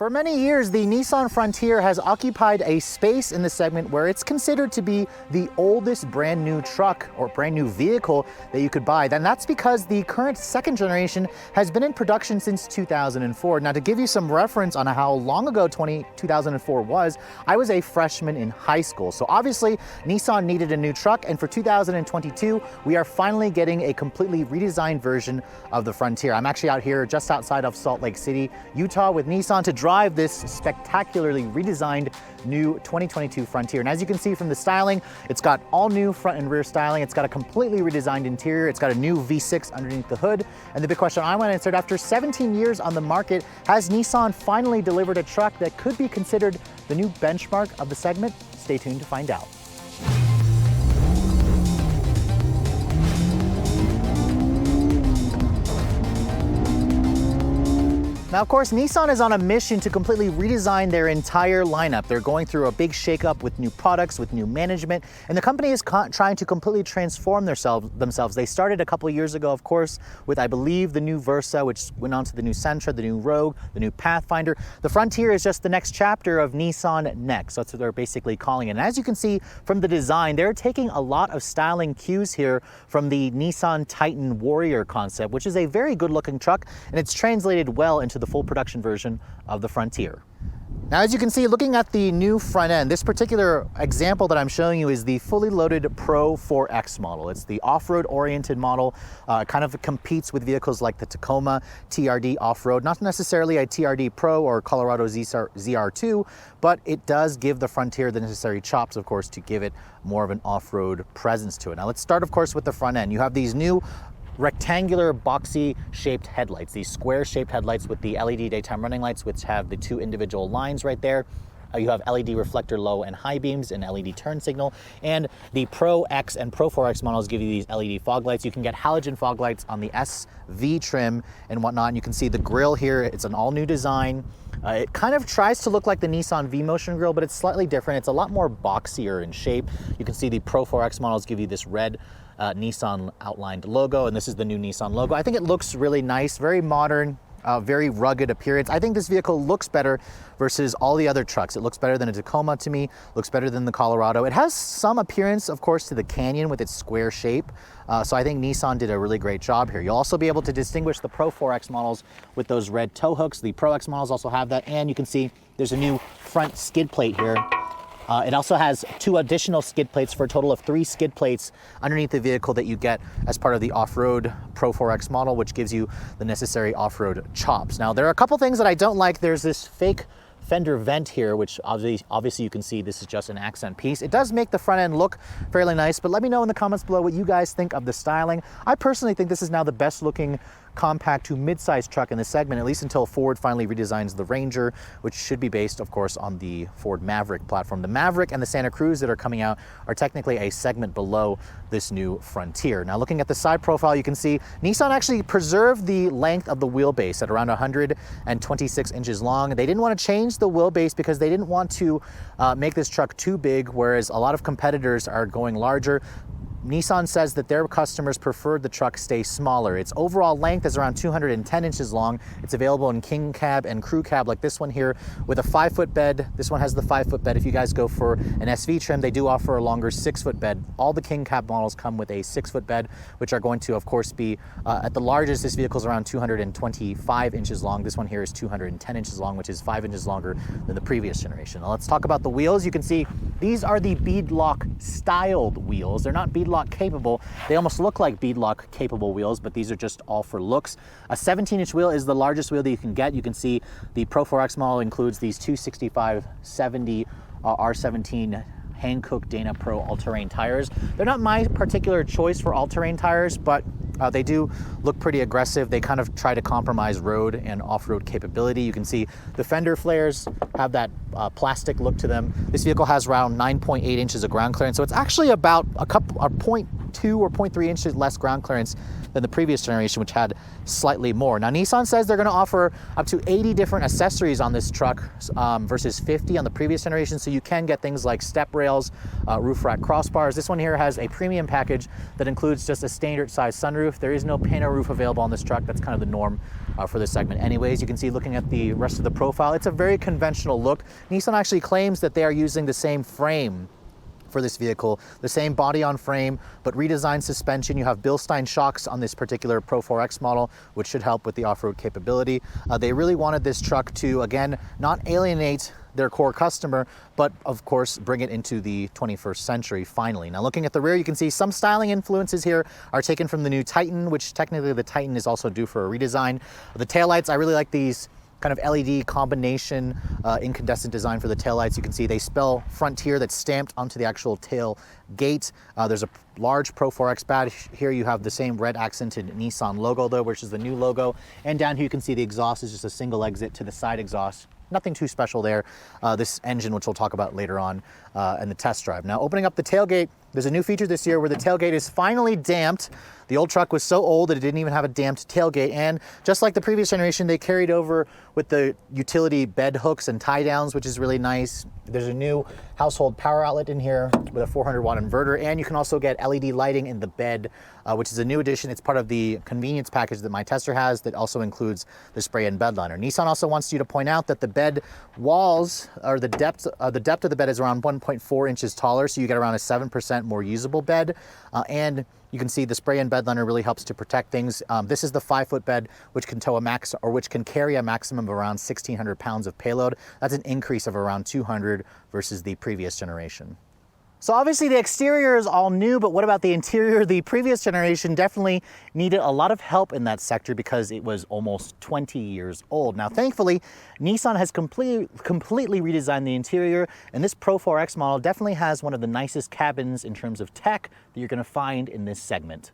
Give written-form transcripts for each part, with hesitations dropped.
For many years, the Nissan Frontier has occupied a space in the segment where it's considered to be the oldest brand new truck or brand new vehicle that you could buy. And that's because the current second generation has been in production since 2004. Now, to give you some reference on how long ago 2004 was, I was a freshman in high school. So obviously, Nissan needed a new truck, and for 2022, we are finally getting a completely redesigned version of the Frontier. I'm actually out here just outside of Salt Lake City, Utah, with Nissan to drive this spectacularly redesigned new 2022 Frontier. And as you can see from the styling, it's got all new front and rear styling. It's got a completely redesigned interior. It's got a new V6 underneath the hood. And the big question I want to answer, after 17 years on the market, has Nissan finally delivered a truck that could be considered the new benchmark of the segment? Stay tuned to find out. Now, of course, Nissan is on a mission to completely redesign their entire lineup. They're going through a big shakeup with new products, with new management, and the company is trying to completely transform themselves. They started a couple of years ago, of course, with, I believe, the new Versa, which went on to the new Sentra, the new Rogue, the new Pathfinder. The Frontier is just the next chapter of Nissan Next. That's what they're basically calling it. And as you can see from the design, they're taking a lot of styling cues here from the Nissan Titan Warrior concept, which is a very good-looking truck, and it's translated well into the full production version of the Frontier. Now, as you can see, looking at the new front end, this particular example that I'm showing you is the fully loaded PRO-4X model. It's the off-road oriented model, kind of competes with vehicles like the Tacoma TRD off-road, not necessarily a TRD Pro or Colorado ZR2, but it does give the Frontier the necessary chops, of course, to give it more of an off-road presence to it. Now, let's start, of course, with the front end. You have these new rectangular boxy shaped headlights, these square shaped headlights with the LED daytime running lights, which have the two individual lines right there. You have LED reflector low and high beams and LED turn signal, and the PRO-X and PRO-4X models give you these LED fog lights. You can get halogen fog lights on the SV trim and whatnot. And you can see the grille here, it's an all new design. It kind of tries to look like the Nissan V-Motion grille, but it's slightly different. It's a lot more boxier in shape. You can see the PRO-4X models give you this red Nissan outlined logo, and this is the new Nissan logo. I think it looks really nice, very modern, very rugged appearance. I think this vehicle looks better versus all the other trucks. It looks better than a Tacoma to me, looks better than the Colorado. It has some appearance, of course, to the Canyon with its square shape. So I think Nissan did a really great job here. You'll also be able to distinguish the PRO-4X models with those red tow hooks. The PRO-X models also have that, and you can see there's a new front skid plate here. It also has two additional skid plates for a total of 3 skid plates underneath the vehicle that you get as part of the off-road PRO-4X model, which gives you the necessary off-road chops. Now, there are a couple things that I don't like. There's this fake Fender Vent here, which obviously you can see this is just an accent piece. It does make the front end look fairly nice, but let me know in the comments below what you guys think of the styling. I personally think this is now the best looking compact to mid-size truck in this segment, at least until Ford finally redesigns the Ranger, which should be based, of course, on the Ford Maverick platform. The Maverick and the Santa Cruz that are coming out are technically a segment below this new Frontier. Now, looking at the side profile, you can see Nissan actually preserved the length of the wheelbase at around 126 inches long. They didn't want to change the wheelbase because they didn't want to make this truck too big, whereas a lot of competitors are going larger. Nissan says that their customers preferred the truck stay smaller. Its overall length is around 210 inches long. It's available in king cab and crew cab like this one here with a 5-foot bed. This one has the 5-foot bed. If you guys go for an SV trim, they do offer a longer 6-foot bed. All the king cab models come with a 6-foot bed, which are going to, of course, be at the largest. This vehicle is around 225 inches long. This one here is 210 inches long, which is 5 inches longer than the previous generation. Now, let's talk about the wheels. You can see these are the beadlock styled wheels. They're not beadlock capable. They almost look like beadlock capable wheels, but these are just all for looks. A 17-inch wheel is the largest wheel that you can get. You can see the PRO-4X model includes these 265/70 R17 Hankook Dana Pro all-terrain tires. They're not my particular choice for all-terrain tires, but they do look pretty aggressive. They kind of try to compromise road and off-road capability. You can see the fender flares have that plastic look to them. This vehicle has around 9.8 inches of ground clearance, so it's actually about a 0.2 0.2 or 0.3 inches less ground clearance than the previous generation, which had slightly more. Now, Nissan says they're going to offer up to 80 different accessories on this truck versus 50 on the previous generation, so you can get things like step rails, roof rack crossbars. This one here has a premium package that includes just a standard size sunroof. There is no pano roof available on this truck. That's kind of the norm for this segment anyways. You can see, looking at the rest of the profile, it's a very conventional look. Nissan actually claims that they are using the same frame for this vehicle, the same body on frame, but redesigned suspension. You have Bilstein shocks on this particular Pro-4X model, which should help with the off-road capability. They really wanted this truck to, again, not alienate their core customer, but of course bring it into the 21st century finally. Now, looking at the rear, you can see some styling influences here are taken from the new Titan, which technically the Titan is also due for a redesign. The taillights, I really like these kind of LED combination incandescent design for the taillights. You can see they spell Frontier that's stamped onto the actual tail gate. There's a large Pro-4X badge. Here you have the same red accented Nissan logo though, which is the new logo. And down here you can see the exhaust is just a single exit to the side exhaust. Nothing too special there. This engine, which we'll talk about later on in the test drive. Now, opening up the tailgate, there's a new feature this year where the tailgate is finally damped. The old truck was so old that it didn't even have a damped tailgate. And just like the previous generation, they carried over with the utility bed hooks and tie downs, which is really nice. There's a new household power outlet in here with a 400-watt inverter. And you can also get LED lighting in the bed, which is a new addition. It's part of the convenience package that my tester has that also includes the spray-in bed liner. Nissan also wants you to point out that the bed walls, or the depth of the bed, is around 1.4 inches taller, so you get around a 7% more usable bed. And you can see the spray-in bed liner really helps to protect things. This is the 5-foot bed, which can tow a max, or which can carry a maximum of around 1,600 pounds of payload. That's an increase of around 200 versus the previous generation. So obviously the exterior is all new, but what about the interior? The previous generation definitely needed a lot of help in that sector because it was almost 20 years old. Now, thankfully, Nissan has completely redesigned the interior, and this Pro-4X model definitely has one of the nicest cabins in terms of tech that you're going to find in this segment.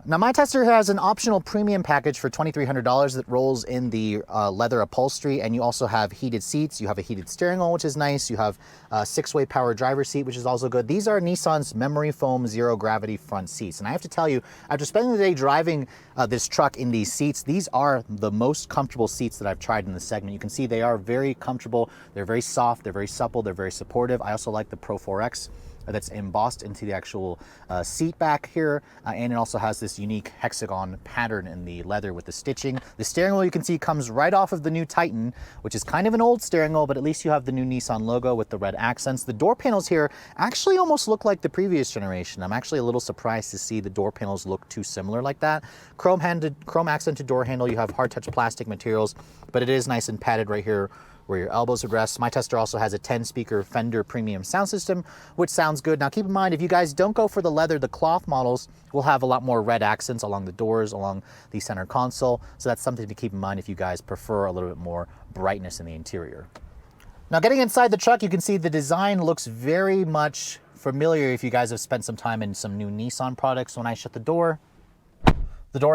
Now, my tester has an optional premium package for $2,300 that rolls in the leather upholstery, and you also have heated seats. You have a heated steering wheel, which is nice. You have a 6-way power driver seat, which is also good. These are Nissan's memory foam zero gravity front seats. And I have to tell you, after spending the day driving this truck in these seats, these are the most comfortable seats that I've tried in the segment. You can see they are very comfortable. They're very soft. They're very supple. They're very supportive. I also like the Pro-4X that's embossed into the actual seat back here, and it also has this unique hexagon pattern in the leather with the stitching. The steering wheel, you can see, comes right off of the new Titan, which is kind of an old steering wheel, but at least you have the new Nissan logo with the red accents. The door panels here actually almost look like the previous generation. I'm actually a little surprised to see the door panels look too similar like that. Chrome accented door handle. You have hard touch plastic materials, but it is nice and padded right here where your elbows would rest. My tester also has a 10-speaker Fender premium sound system, which sounds good. Now, keep in mind, if you guys don't go for the leather, the cloth models will have a lot more red accents along the doors, along the center console. So that's something to keep in mind if you guys prefer a little bit more brightness in the interior. Now, getting inside the truck, you can see the design looks very much familiar if you guys have spent some time in some new Nissan products. When I shut the door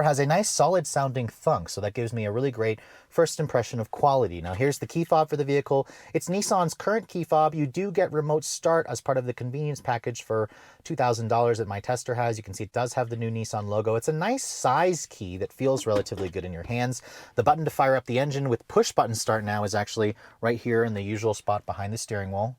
has a nice solid sounding thunk, so that gives me a really great first impression of quality. Now, here's the key fob for the vehicle. It's Nissan's current key fob. You do get remote start as part of the convenience package for $2,000 that my tester has. You can see it does have the new Nissan logo. It's a nice size key that feels relatively good in your hands. The button to fire up the engine with push button start now is actually right here in the usual spot behind the steering wheel.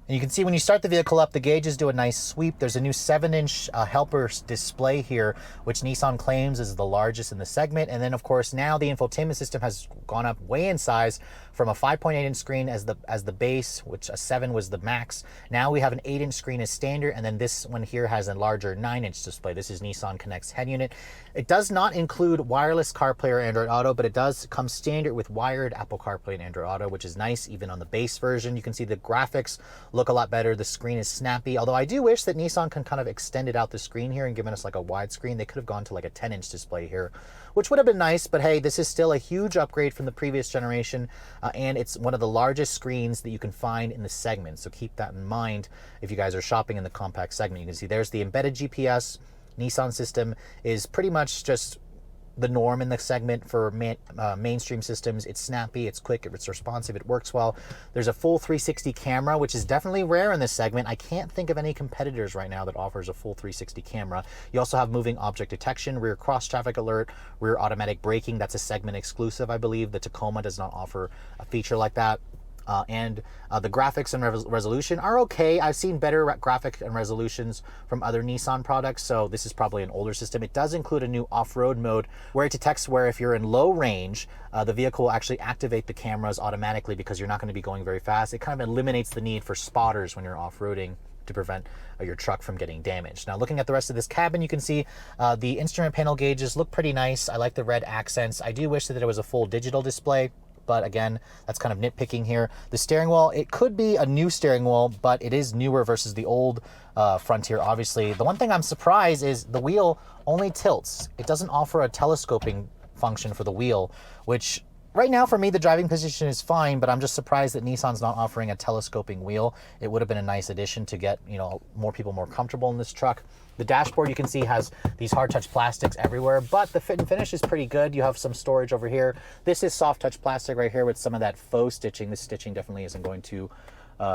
And you can see when you start the vehicle up, the gauges do a nice sweep. There's a new 7-inch helper display here, which Nissan claims is the largest in the segment. And then, of course, now the infotainment system has gone up way in size from a 5.8-inch screen as the base, which a 7 was the max. Now we have an 8-inch screen as standard, and then this one here has a larger 9-inch display. This is Nissan Connect's head unit. It does not include wireless CarPlay or Android Auto, but it does come standard with wired Apple CarPlay and Android Auto, which is nice even on the base version. You can see the graphics look a lot better. The screen is snappy, although I do wish that Nissan can kind of extended out the screen here and given us like a wide screen. They could have gone to like a 10-inch display here, which would have been nice, but hey, this is still a huge upgrade from the previous generation, and it's one of the largest screens that you can find in the segment, so keep that in mind if you guys are shopping in the compact segment. You can see there's the embedded GPS. Nissan system is pretty much just the norm in the segment for mainstream systems. It's snappy, it's quick, it's responsive, it works well. There's a full 360 camera, which is definitely rare in this segment. I can't think of any competitors right now that offers a full 360 camera. You also have moving object detection, rear cross traffic alert, rear automatic braking. That's a segment exclusive, I believe. The Tacoma does not offer a feature like that. The graphics and resolution are okay. I've seen better graphic and resolutions from other Nissan products, so this is probably an older system. It does include a new off-road mode where it detects where if you're in low range, the vehicle will actually activate the cameras automatically because you're not going to be going very fast. It kind of eliminates the need for spotters when you're off-roading to prevent your truck from getting damaged. Now, looking at the rest of this cabin, you can see the instrument panel gauges look pretty nice. I like the red accents. I do wish that it was a full digital display, but again, that's kind of nitpicking here. The steering wheel, it could be a new steering wheel, but it is newer versus the old Frontier, obviously. The one thing I'm surprised is the wheel only tilts. It doesn't offer a telescoping function for the wheel, which right now for me, the driving position is fine, but I'm just surprised that Nissan's not offering a telescoping wheel. It would have been a nice addition to get, you know, more people more comfortable in this truck. The dashboard, you can see, has these hard touch plastics everywhere, but the fit and finish is pretty good. You have some storage over here. This is soft touch plastic right here with some of that faux stitching. This stitching definitely isn't going to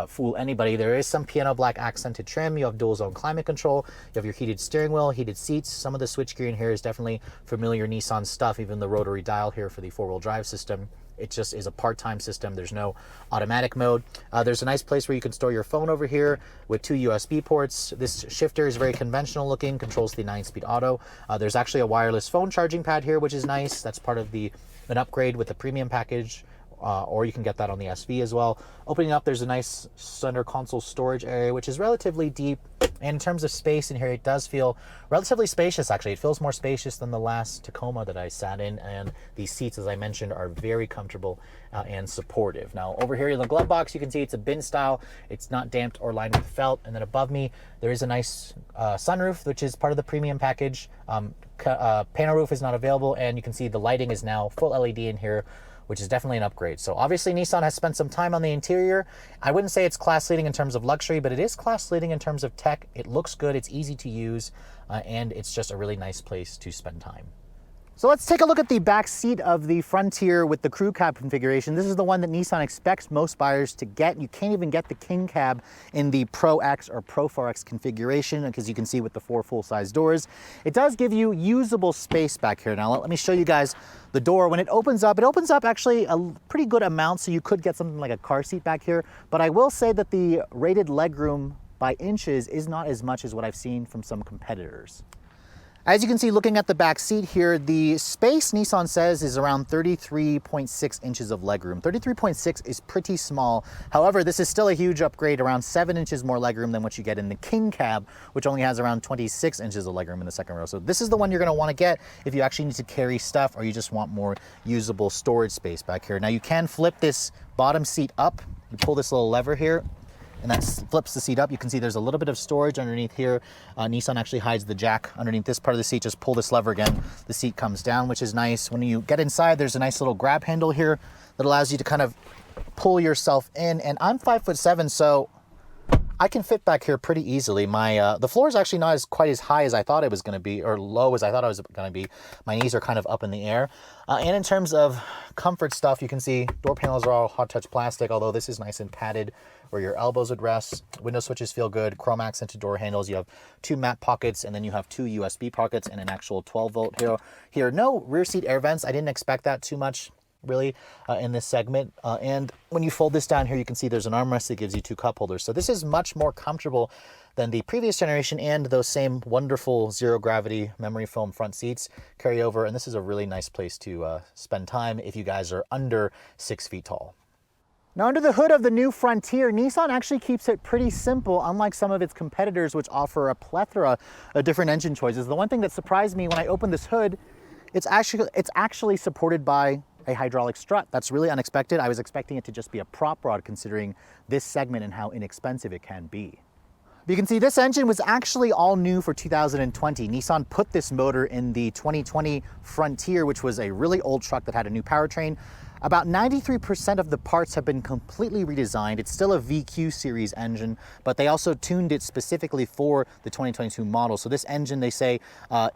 fool anybody. There is some piano black accented trim. You have dual zone climate control. You have your heated steering wheel, heated seats. Some of the switchgear in here is definitely familiar Nissan stuff, even the rotary dial here for the four-wheel drive system. It just is a part-time system. There's no automatic mode. There's a nice place where you can store your phone over here with 2 USB ports. This shifter is very conventional looking, controls the 9-speed auto. There's actually a wireless phone charging pad here, which is nice. That's part of an upgrade with the premium package. Or you can get that on the SV as well. Opening up, there's a nice center console storage area, which is relatively deep. And in terms of space in here, it does feel relatively spacious, actually. It feels more spacious than the last Tacoma that I sat in. And these seats, as I mentioned, are very comfortable and supportive. Now, over here in the glove box, you can see it's a bin style. It's not damped or lined with felt. And then above me, there is a nice sunroof, which is part of the premium package. Panel roof is not available. And you can see the lighting is now full LED in here, which is definitely an upgrade. So obviously Nissan has spent some time on the interior. I wouldn't say it's class leading in terms of luxury, but it is class leading in terms of tech. It looks good, it's easy to use, and it's just a really nice place to spend time. So let's take a look at the back seat of the Frontier with the crew cab configuration. This is the one that Nissan expects most buyers to get. You can't even get the King cab in the PRO-X or Pro-4X configuration, because you can see with the 4 full-size doors. It does give you usable space back here. Now let me show you guys the door. When it opens up actually a pretty good amount, so you could get something like a car seat back here. But I will say that the rated legroom by inches is not as much as what I've seen from some competitors. As you can see, looking at the back seat here, the space Nissan says is around 33.6 inches of legroom. 33.6 is pretty small. However, this is still a huge upgrade, around 7 inches more legroom than what you get in the King cab, which only has around 26 inches of legroom in the second row. So this is the one you're going to want to get if you actually need to carry stuff or you just want more usable storage space back here. Now you can flip this bottom seat up. You pull this little lever here, and that flips the seat up. You can see there's a little bit of storage underneath here. Nissan actually hides the jack underneath this part of the seat. Just pull this lever again. The seat comes down, which is nice. When you get inside, there's a nice little grab handle here that allows you to kind of pull yourself in. And I'm 5'7", so I can fit back here pretty easily. The floor is actually not quite as high as I thought it was going to be, or low as I thought it was going to be. My knees are kind of up in the air. And in terms of comfort stuff, you can see door panels are all hot touch plastic, although this is nice and padded where your elbows would rest. Window switches feel good. Chrome accented door handles. You have 2 matte pockets, and then you have 2 USB pockets and an actual 12-volt here. No rear seat air vents. I didn't expect that too much, really, in this segment. And when you fold this down here, you can see there's an armrest that gives you 2 cup holders. So this is much more comfortable than the previous generation, and those same wonderful zero-gravity memory foam front seats carry over. And this is a really nice place to spend time if you guys are under 6 feet tall. Now, under the hood of the new Frontier, Nissan actually keeps it pretty simple, unlike some of its competitors, which offer a plethora of different engine choices. The one thing that surprised me when I opened this hood, it's actually supported by a hydraulic strut. That's really unexpected. I was expecting it to just be a prop rod, considering this segment and how inexpensive it can be. You can see this engine was actually all new for 2020. Nissan put this motor in the 2020 Frontier, which was a really old truck that had a new powertrain. About 93% of the parts have been completely redesigned. It's still a VQ series engine, but they also tuned it specifically for the 2022 model. So this engine, they say,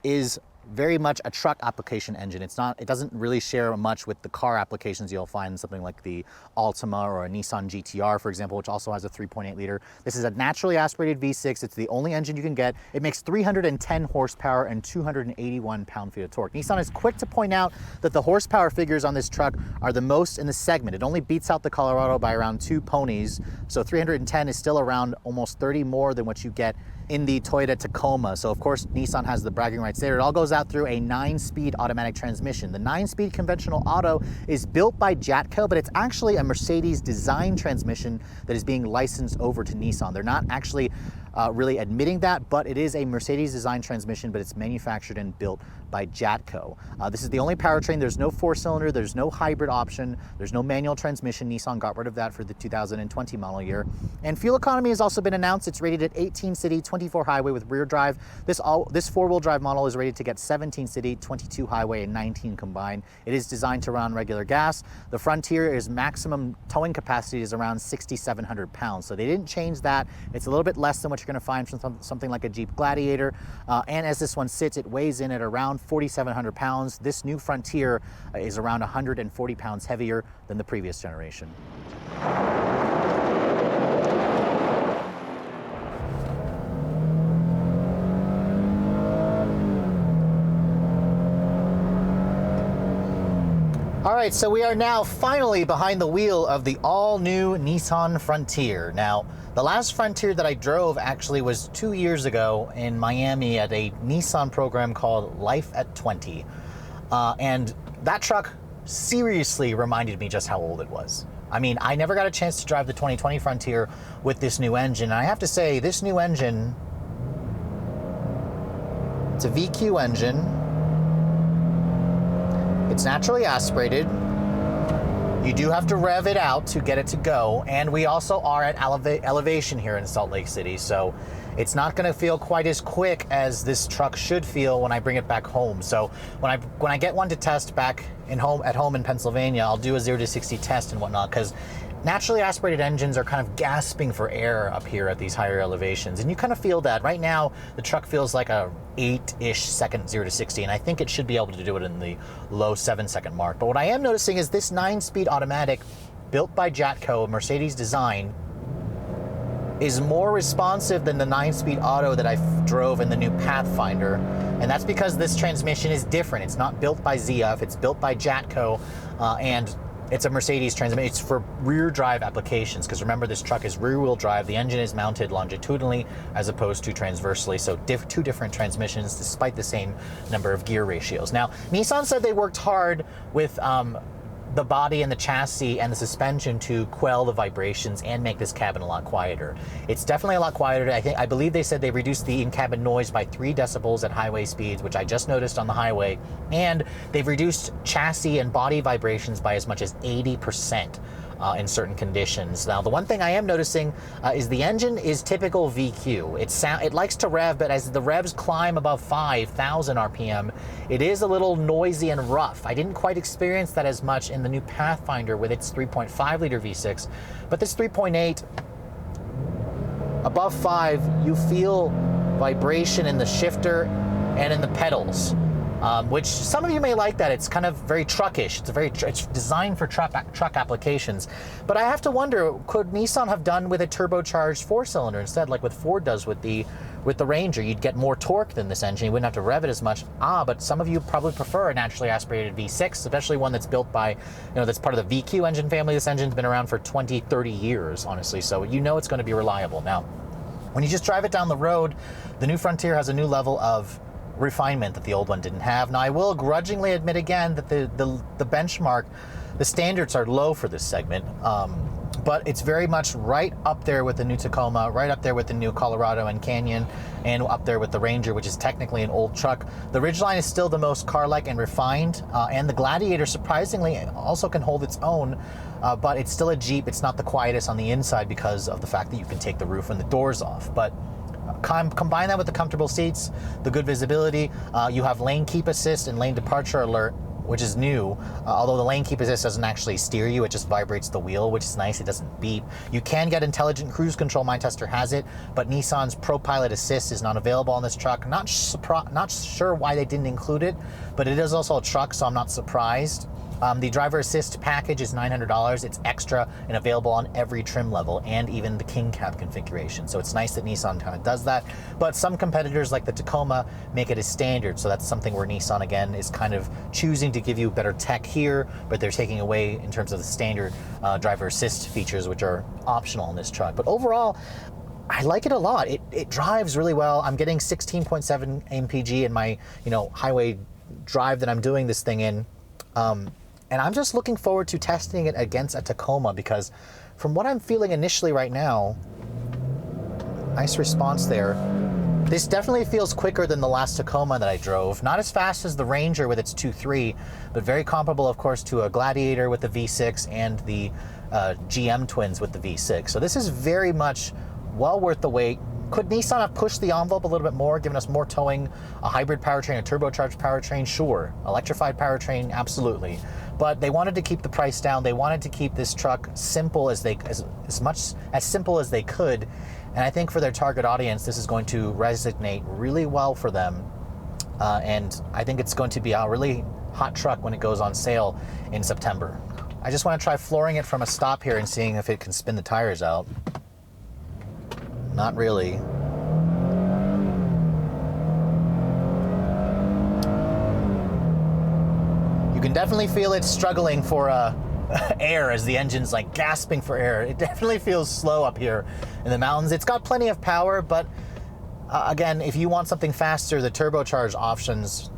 is very much a truck application engine. It doesn't really share much with the car applications you'll find in something like the Altima or a Nissan GTR, for example, which also has a 3.8 liter. This is a naturally aspirated V6. It's the only engine you can get. It makes 310 horsepower and 281 pound-feet of torque. Nissan is quick to point out that the horsepower figures on this truck are the most in the segment. It only beats out the Colorado by around 2 ponies, so 310 is still around almost 30 more than what you get in the Toyota Tacoma. So of course, Nissan has the bragging rights there. It all goes out through a 9-speed automatic transmission. The 9-speed conventional auto is built by Jatco, but it's actually a Mercedes design transmission that is being licensed over to Nissan. They're not actually really admitting that, but it is a Mercedes design transmission, but it's manufactured and built by Jatco. This is the only powertrain. There's no 4-cylinder, there's no hybrid option, there's no manual transmission. Nissan got rid of that for the 2020 model year. And fuel economy has also been announced. It's rated at 18 city, 24 highway with rear drive. This 4-wheel drive model is rated to get 17 city, 22 highway, and 19 combined. It is designed to run regular gas. The Frontier is maximum towing capacity is around 6,700 pounds. So they didn't change that. It's a little bit less than what you're going to find from something like a Jeep Gladiator. And as this one sits, it weighs in at around 4,700 pounds. This new Frontier is around 140 pounds heavier than the previous generation. All right, so we are now finally behind the wheel of the all-new Nissan Frontier. Now, the last Frontier that I drove actually was 2 years ago in Miami at a Nissan program called Life at 20. And that truck seriously reminded me just how old it was. I mean, I never got a chance to drive the 2020 Frontier with this new engine. And I have to say, this new engine, it's a VQ engine. It's naturally aspirated. You do have to rev it out to get it to go, and we also are at elevation here in Salt Lake City, so it's not going to feel quite as quick as this truck should feel when I bring it back home. So when I get one to test back at home in Pennsylvania, I'll do a 0 to 60 test and whatnot, because naturally aspirated engines are kind of gasping for air up here at these higher elevations, and you kind of feel that. Right now, the truck feels like a 8-ish second 0 to 60, and I think it should be able to do it in the low 7-second mark. But what I am noticing is this 9-speed automatic built by Jatco, Mercedes design, is more responsive than the 9-speed auto that I drove in the new Pathfinder, and that's because this transmission is different. It's not built by ZF, it's built by Jatco, and it's a Mercedes transmission. It's for rear drive applications, because remember, this truck is rear wheel drive. The engine is mounted longitudinally as opposed to transversely, so two different transmissions despite the same number of gear ratios. Now, Nissan said they worked hard with the body and the chassis and the suspension to quell the vibrations and make this cabin a lot quieter. It's definitely a lot quieter. I believe they said they reduced the in-cabin noise by 3 decibels at highway speeds, which I just noticed on the highway, and they've reduced chassis and body vibrations by as much as 80%. In certain conditions. Now, the one thing I am noticing is the engine is typical VQ. It likes to rev, but as the revs climb above 5,000 RPM, it is a little noisy and rough. I didn't quite experience that as much in the new Pathfinder with its 3.5 liter V6, but this 3.8, above 5, you feel vibration in the shifter and in the pedals. Which some of you may like that. It's kind of very truckish. It's designed for truck applications. But I have to wonder, could Nissan have done with a turbocharged 4-cylinder instead, like what Ford does with the Ranger? You'd get more torque than this engine. You wouldn't have to rev it as much. But some of you probably prefer a naturally aspirated V6, especially one that's built by, that's part of the VQ engine family. This engine's been around for 20, 30 years, honestly. So it's going to be reliable. Now, when you just drive it down the road, the new Frontier has a new level of refinement that the old one didn't have. Now, I will grudgingly admit again that the benchmark, the standards are low for this segment, but it's very much right up there with the new Tacoma, right up there with the new Colorado and Canyon, and up there with the Ranger, which is technically an old truck. The Ridgeline is still the most car-like and refined, and the Gladiator surprisingly also can hold its own, but it's still a Jeep. It's not the quietest on the inside because of the fact that you can take the roof and the doors off. But combine that with the comfortable seats, the good visibility, you have lane keep assist and lane departure alert, which is new. Although the lane keep assist doesn't actually steer you, it just vibrates the wheel, which is nice. It doesn't beep. You can get intelligent cruise control. My tester has it, but Nissan's ProPilot Assist is not available on this truck. Not sure why they didn't include it, but it is also a truck, so I'm not surprised. The driver assist package is $900. It's extra and available on every trim level and even the king cab configuration. So it's nice that Nissan kind of does that. But some competitors like the Tacoma make it as standard. So that's something where Nissan, again, is kind of choosing to give you better tech here, but they're taking away in terms of the standard driver assist features, which are optional in this truck. But overall, I like it a lot. It drives really well. I'm getting 16.7 mpg in my highway drive that I'm doing this thing in. And I'm just looking forward to testing it against a Tacoma, because from what I'm feeling initially right now, nice response there. This definitely feels quicker than the last Tacoma that I drove. Not as fast as the Ranger with its 2.3, but very comparable, of course, to a Gladiator with the V6 and the GM twins with the V6. So this is very much well worth the wait. Could Nissan have pushed the envelope a little bit more, given us more towing, a hybrid powertrain, a turbocharged powertrain? Sure. Electrified powertrain? Absolutely. But they wanted to keep the price down. They wanted to keep this truck simple as simple as they could. And I think for their target audience, this is going to resonate really well for them. And I think it's going to be a really hot truck when it goes on sale in September. I just want to try flooring it from a stop here and seeing if it can spin the tires out. Not really. You can definitely feel it struggling for air as the engine's like gasping for air. It definitely feels slow up here in the mountains. It's got plenty of power, but again, if you want something faster, the turbocharged options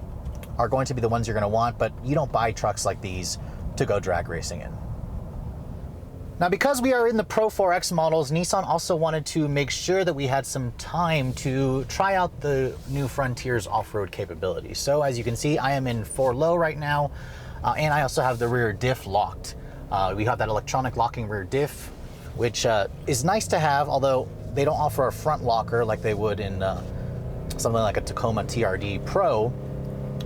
are going to be the ones you're going to want, but you don't buy trucks like these to go drag racing in. Now, because we are in the Pro-4X models, Nissan also wanted to make sure that we had some time to try out the new Frontier's off-road capabilities. So as you can see, I am in 4-low right now, and I also have the rear diff locked. We have that electronic locking rear diff, which is nice to have, although they don't offer a front locker like they would in something like a Tacoma TRD Pro.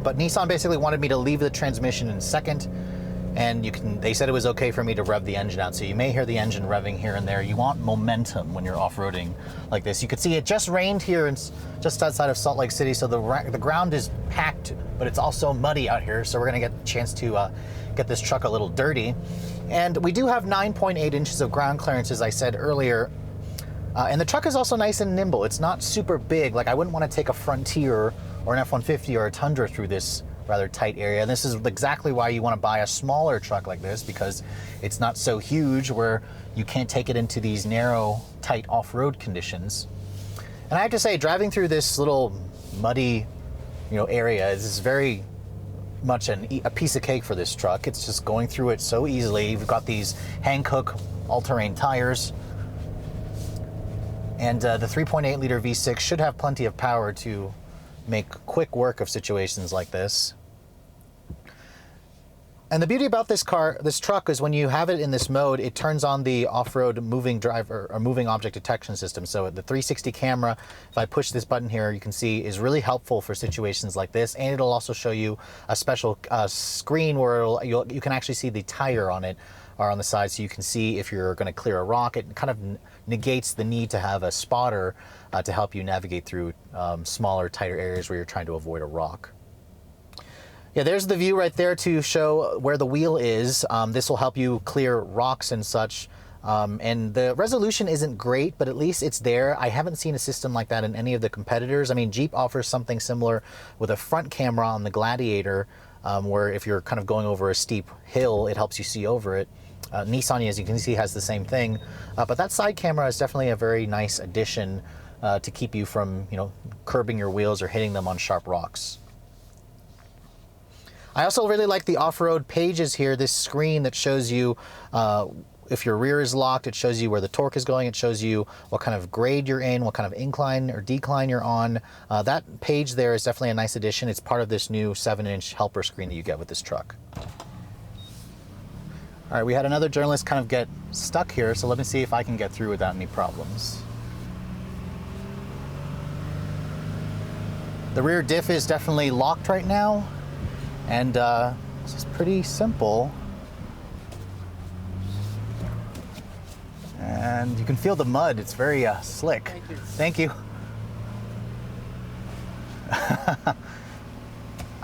But Nissan basically wanted me to leave the transmission in second, and they said it was okay for me to rev the engine out. So you may hear the engine revving here and there. You want momentum when you're off-roading like this. You can see it just rained here just outside of Salt Lake City, so the ground is packed, but it's also muddy out here. So we're gonna get a chance to get this truck a little dirty. And we do have 9.8 inches of ground clearance, as I said earlier. And the truck is also nice and nimble. It's not super big. Like, I wouldn't want to take a Frontier or an F-150 or a Tundra through this rather tight area. And this is exactly why you want to buy a smaller truck like this, because it's not so huge where you can't take it into these narrow, tight off-road conditions. And I have to say, driving through this little muddy, area is very much a piece of cake for this truck. It's just going through it so easily. You've got these Hankook all-terrain tires, and the 3.8 liter V6 should have plenty of power to make quick work of situations like this. And the beauty about this truck is when you have it in this mode, it turns on the off-road moving driver or moving object detection system. So the 360 camera, if I push this button here, you can see is really helpful for situations like this. And it'll also show you a special screen where you can actually see the tire on it or on the side, so you can see if you're going to clear a rock. It kind of negates the need to have a spotter to help you navigate through smaller, tighter areas where you're trying to avoid a rock. Yeah, there's the view right there to show where the wheel is. This will help you clear rocks and such. And the resolution isn't great, but at least it's there. I haven't seen a system like that in any of the competitors. I mean, Jeep offers something similar with a front camera on the Gladiator, where if you're kind of going over a steep hill, it helps you see over it. Nissan, as you can see, has the same thing. But that side camera is definitely a very nice addition to keep you from, curbing your wheels or hitting them on sharp rocks. I also really like the off-road pages here, this screen that shows you if your rear is locked, it shows you where the torque is going, it shows you what kind of grade you're in, what kind of incline or decline you're on. That page there is definitely a nice addition. It's part of this new 7-inch helper screen that you get with this truck. All right, we had another journalist kind of get stuck here, so let me see if I can get through without any problems. The rear diff is definitely locked right now, and This is pretty simple. And you can feel the mud. It's very slick. Thank you. Thank you.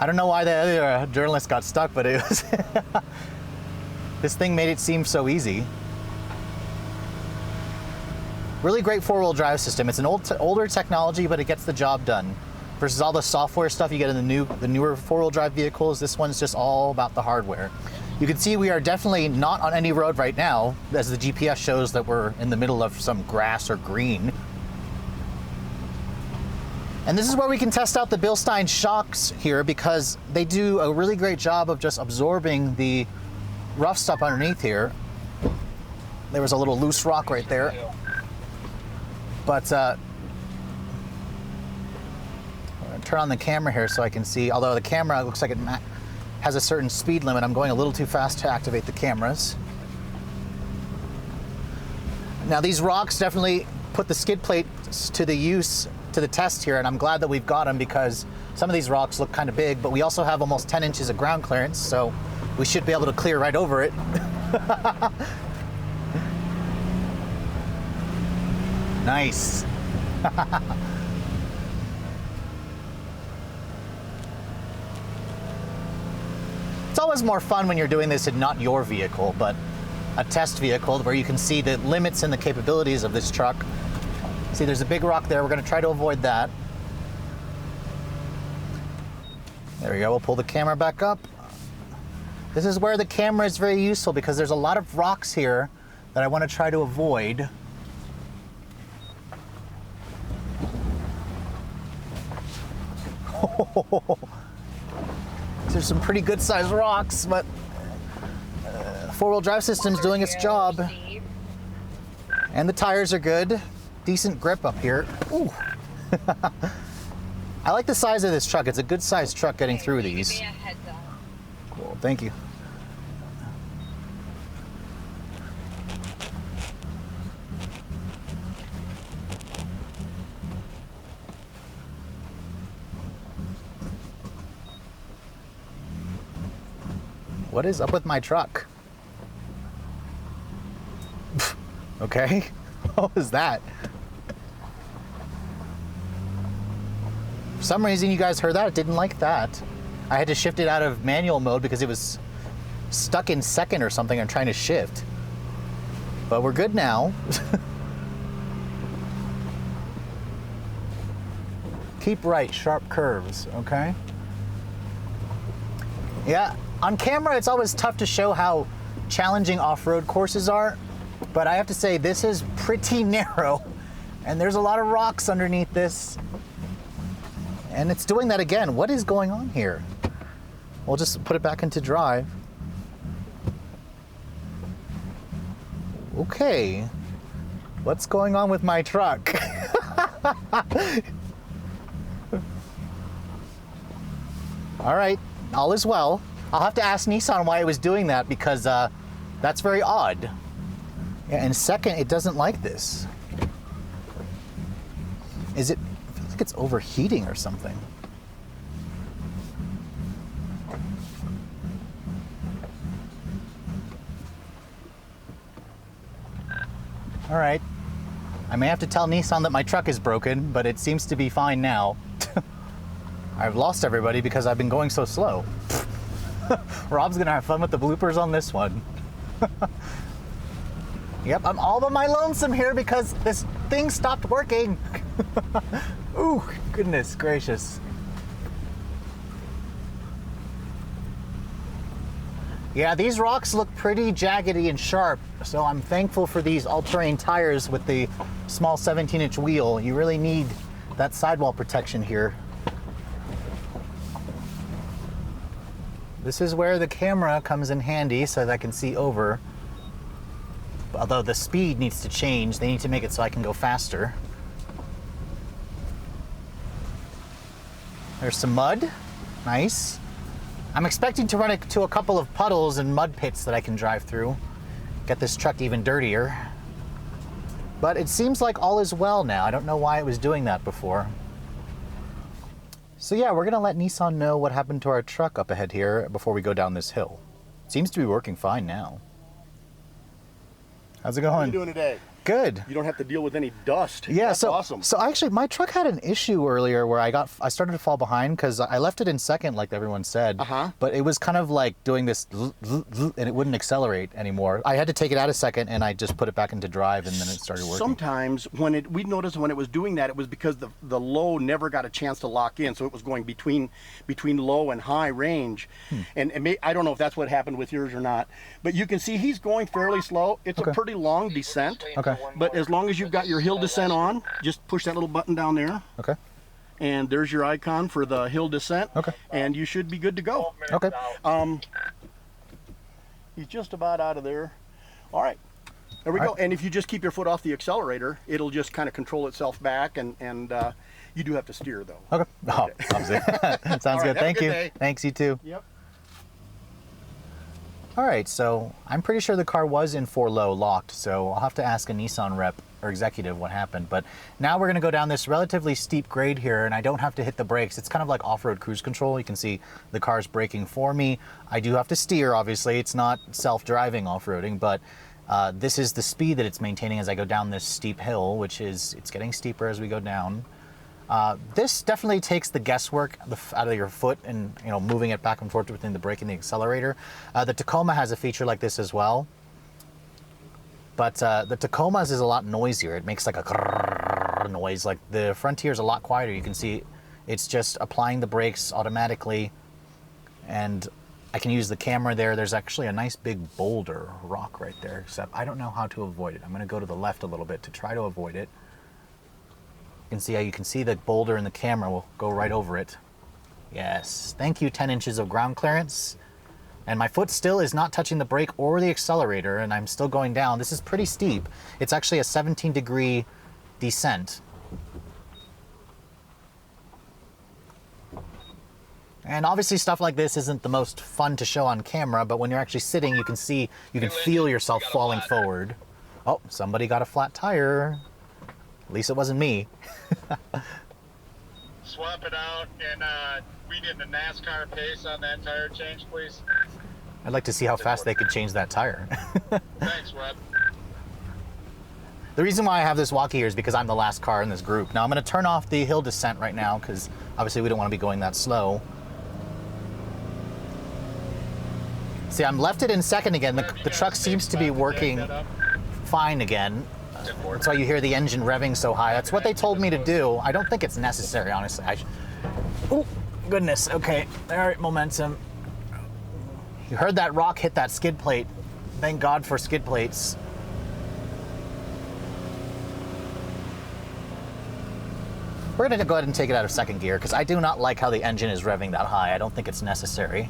I don't know why the other journalist got stuck, but it was this thing made it seem so easy. Really great four-wheel drive system. It's an older technology, but it gets the job done. Versus all the software stuff you get in the newer four-wheel drive vehicles, this one's just all about the hardware. You can see we are definitely not on any road right now, as the GPS shows that we're in the middle of some grass or green. And this is where we can test out the Bilstein shocks here, because they do a really great job of just absorbing the rough stuff underneath here. There was a little loose rock right there. But I'm gonna turn on the camera here so I can see, although the camera looks like it has a certain speed limit, I'm going a little too fast to activate the cameras. Now these rocks definitely put the skid plates to the test here, and I'm glad that we've got them, because some of these rocks look kind of big, but we also have almost 10 inches of ground clearance, so we should be able to clear right over it. Nice. It's always more fun when you're doing this in not your vehicle, but a test vehicle where you can see the limits and the capabilities of this truck. See, there's a big rock there. We're going to try to avoid that. There we go. We'll pull the camera back up. This is where the camera is very useful, because there's a lot of rocks here that I want to try to avoid. There's some pretty good sized rocks, but four-wheel drive system's doing its job. And the tires are good. Decent grip up here. Ooh. I like the size of this truck. It's a good sized truck getting through these. Cool, thank you. What is up with my truck? Okay, what was that? For some reason you guys heard that, it didn't like that. I had to shift it out of manual mode because it was stuck in second or something. I'm trying to shift. But we're good now. Keep right, sharp curves, okay? Yeah, on camera it's always tough to show how challenging off-road courses are, but I have to say this is pretty narrow, and there's a lot of rocks underneath this. And it's doing that again. What is going on here? We'll just put it back into drive. Okay. What's going on with my truck? All right, all is well. I'll have to ask Nissan why it was doing that, because that's very odd. Yeah, and second, it doesn't like this. Is it? I feel like it's overheating or something. All right. I may have to tell Nissan that my truck is broken, but it seems to be fine now. I've lost everybody because I've been going so slow. Rob's gonna have fun with the bloopers on this one. Yep, I'm all by my lonesome here because this thing stopped working. Ooh, goodness gracious. Yeah, these rocks look pretty jaggedy and sharp, so I'm thankful for these all-terrain tires with the small 17-inch wheel. You really need that sidewall protection here. This is where the camera comes in handy so that I can see over. Although the speed needs to change, they need to make it so I can go faster. There's some mud, nice. I'm expecting to run into a couple of puddles and mud pits that I can drive through. Get this truck even dirtier. But it seems like all is well now. I don't know why it was doing that before. So yeah, we're gonna let Nissan know what happened to our truck up ahead here before we go down this hill. Seems to be working fine now. How's it going? How are you doing today? Good. You don't have to deal with any dust. Yeah, That's so awesome. So actually, my truck had an issue earlier where I started to fall behind because I left it in second, like everyone said. But it was kind of like doing this, and it wouldn't accelerate anymore. I had to take it out of second, and I just put it back into drive, and then it started working. Sometimes we noticed when it was doing that, it was because the low never got a chance to lock in, so it was going between low and high range. And I don't know if that's what happened with yours or not, but you can see he's going fairly slow. It's a pretty long descent. Okay. But as long as you've got your hill descent on, just push that little button down there. Okay. And there's your icon for the hill descent. Okay. And you should be good to go. Okay. He's just about out of there. All right. There we go. And if you just keep your foot off the accelerator, it'll just kind of control itself back, and you do have to steer though. Okay. Oh, sounds good. Thank you. Day. Thanks, you too. Yep. All right, so I'm pretty sure the car was in 4-low locked, so I'll have to ask a Nissan rep or executive what happened. But now we're gonna go down this relatively steep grade here, and I don't have to hit the brakes. It's kind of like off-road cruise control. You can see the car's braking for me. I do have to steer, obviously. It's not self-driving off-roading, but this is the speed that it's maintaining as I go down this steep hill, which is, it's getting steeper as we go down. This definitely takes the guesswork out of your foot and, you know, moving it back and forth between the brake and the accelerator. The Tacoma has a feature like this as well, but the Tacoma's is a lot noisier. It makes like a noise. Like the Frontier is a lot quieter. You can see it's just applying the brakes automatically, and I can use the camera there. There's actually a nice big boulder rock right there, except I don't know how to avoid it. I'm going to go to the left a little bit to try to avoid it. You can see how you can see the boulder in the camera will go right over it. Yes, thank you, 10 inches of ground clearance. And my foot still is not touching the brake or the accelerator, and I'm still going down. This is pretty steep. It's actually a 17-degree descent. And obviously stuff like this isn't the most fun to show on camera, but when you're actually sitting, you can see, you can feel yourself falling forward. Oh, somebody got a flat tire. At least it wasn't me. Swap it out and we did the NASCAR pace on that tire change, please. I'd like to see how fast they could change that tire. Thanks, Webb. The reason why I have this walkie here is because I'm the last car in this group. Now I'm going to turn off the hill descent right now because obviously we don't want to be going that slow. See, I'm left it in second again. The truck seems to be working fine again. That's why you hear the engine revving so high. That's what they told me to do. I don't think it's necessary, honestly. Oh, goodness. Okay. All right, momentum. You heard that rock hit that skid plate. Thank God for skid plates. We're going to go ahead and take it out of second gear because I do not like how the engine is revving that high. I don't think it's necessary.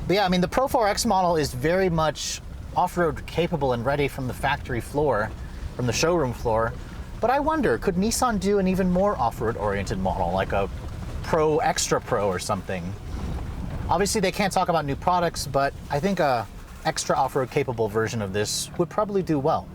But yeah, I mean, the PRO-4X model is very much off-road capable and ready from the factory floor, from the showroom floor. But I wonder, could Nissan do an even more off-road oriented model, like a Pro Extra Pro or something? Obviously they can't talk about new products, but I think a extra off-road capable version of this would probably do well.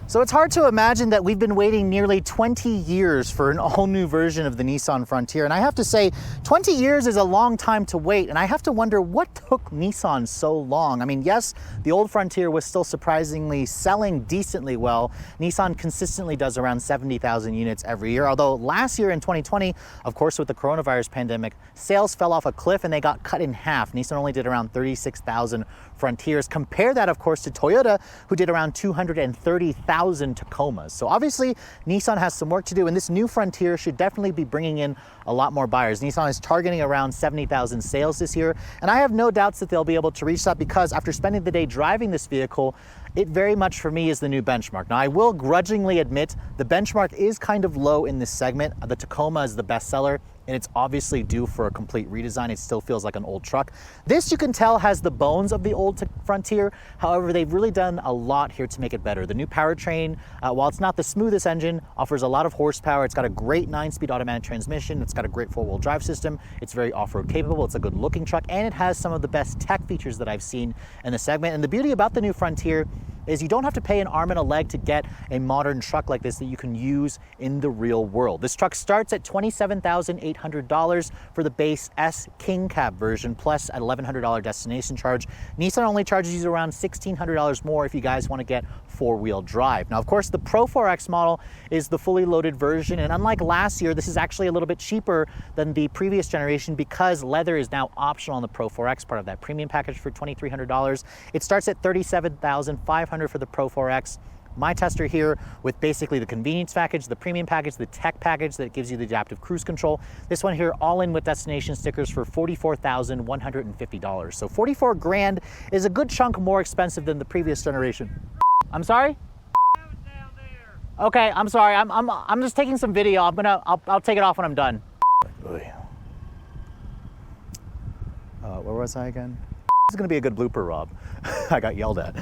So it's hard to imagine that we've been waiting nearly 20 years for an all-new version of the Nissan Frontier. And I have to say, 20 years is a long time to wait. And I have to wonder what took Nissan so long. I mean, yes, the old Frontier was still surprisingly selling decently well. Nissan consistently does around 70,000 units every year. Although last year in 2020, of course, with the coronavirus pandemic, sales fell off a cliff and they got cut in half. Nissan only did around 36,000 Frontiers. Compare that, of course, to Toyota, who did around 230,000 Tacomas. So obviously, Nissan has some work to do, and this new Frontier should definitely be bringing in a lot more buyers. Nissan is targeting around 70,000 sales this year, and I have no doubts that they'll be able to reach that because after spending the day driving this vehicle, it very much for me is the new benchmark. Now, I will grudgingly admit the benchmark is kind of low in this segment. The Tacoma is the best seller, and it's obviously due for a complete redesign. It still feels like an old truck. This, you can tell, has the bones of the old Frontier. However, they've really done a lot here to make it better. The new powertrain, while it's not the smoothest engine, offers a lot of horsepower. It's got a great 9-speed automatic transmission. It's got a great 4-wheel drive system. It's very off-road capable. It's a good-looking truck, and it has some of the best tech features that I've seen in the segment. And the beauty about the new Frontier is you don't have to pay an arm and a leg to get a modern truck like this that you can use in the real world. This truck starts at $27,800 for the base S King Cab version, plus an $1,100 destination charge. Nissan only charges you around $1,600 more if you guys want to get four-wheel drive. Now, of course, the Pro-4X model is the fully loaded version, and unlike last year, this is actually a little bit cheaper than the previous generation because leather is now optional on the Pro-4X, part of that premium package for $2,300. It starts at $37,500 for the Pro-4X. My tester here with basically the convenience package, the premium package, the tech package that gives you the adaptive cruise control. This one here, all in with destination stickers for $44,150. So 44 grand is a good chunk more expensive than the previous generation. I'm sorry? Okay, I'm sorry. I'm just taking some video. I'll take it off when I'm done. Where was I again? This is gonna be a good blooper, Rob. I got yelled at.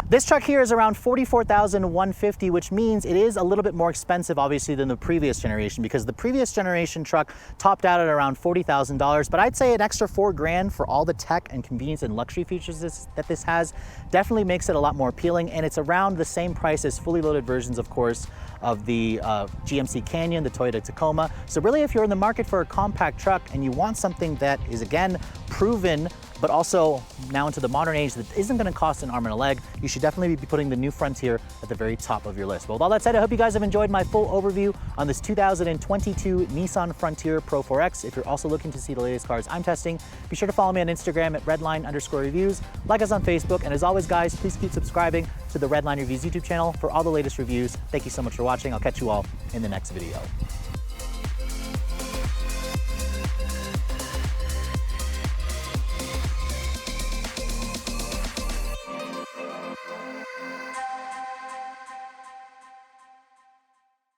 This truck here is around $44,150, which means it is a little bit more expensive, obviously, than the previous generation, because the previous generation truck topped out at around $40,000. But I'd say an extra 4 grand for all the tech and convenience and luxury features that this has definitely makes it a lot more appealing. And it's around the same price as fully loaded versions, of course, of the GMC Canyon, the Toyota Tacoma. So really, if you're in the market for a compact truck and you want something that is, again, proven, but also now into the modern age that isn't gonna cost an arm and a leg, you should definitely be putting the new Frontier at the very top of your list. But with all that said, I hope you guys have enjoyed my full overview on this 2022 Nissan Frontier Pro-4X. If you're also looking to see the latest cars I'm testing, be sure to follow me on Instagram at redline_reviews, like us on Facebook, and as always, guys, please keep subscribing to the Redline Reviews YouTube channel for all the latest reviews. Thank you so much for watching. I'll catch you all in the next video.